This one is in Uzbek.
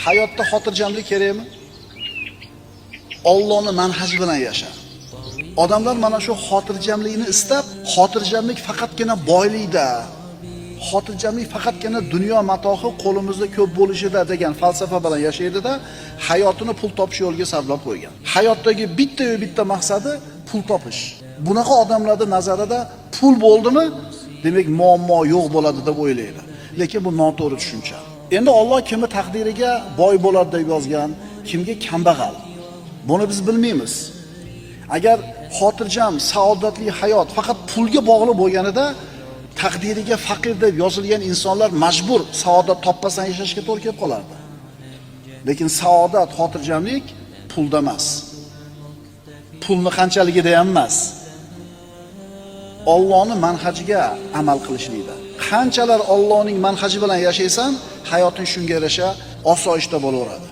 Hayotda xotirjamlik kerakmi? Allohning manhaji bilan yasha. Odamlar mana shu xotirjamlikni istab, xotirjamlik faqatgina boylikda, xotirjamlik faqatgina dunyo matohi qo'limizda ko'p bo'lishida degan falsafa bilan yashaydi-da, hayotini pul topish yo'liga sarflab qo'ygan. Hayotdagi bitta maqsadi pul topish. Bunaqa odamlarning nazarida pul bo'ldimi, demak muammo yo'q bo'ladi deb o'ylaydi. Lekin bu noto'g'ri tushuncha. Endi Alloh kimni taqdiriga boy bo'ladi deb yozgan, kimga kambag'al. Buni biz bilmaymiz. Agar xotirjam, saodatli hayot faqat pulga bog'liq bo'lganida, taqdiriga faqir deb yozilgan insonlar majbur saodat topmasdan yashashga to'g'ri kelib qolardi. Lekin saodat, xotirjamlik pulda emas. Pulni qanchaligida ham emas. Allohning manhajiga amal qilishlikda. Qanchalar Allohning manhaji bilan yashaysan, hayoting shunga yarasha osoyishta bo'laveradi.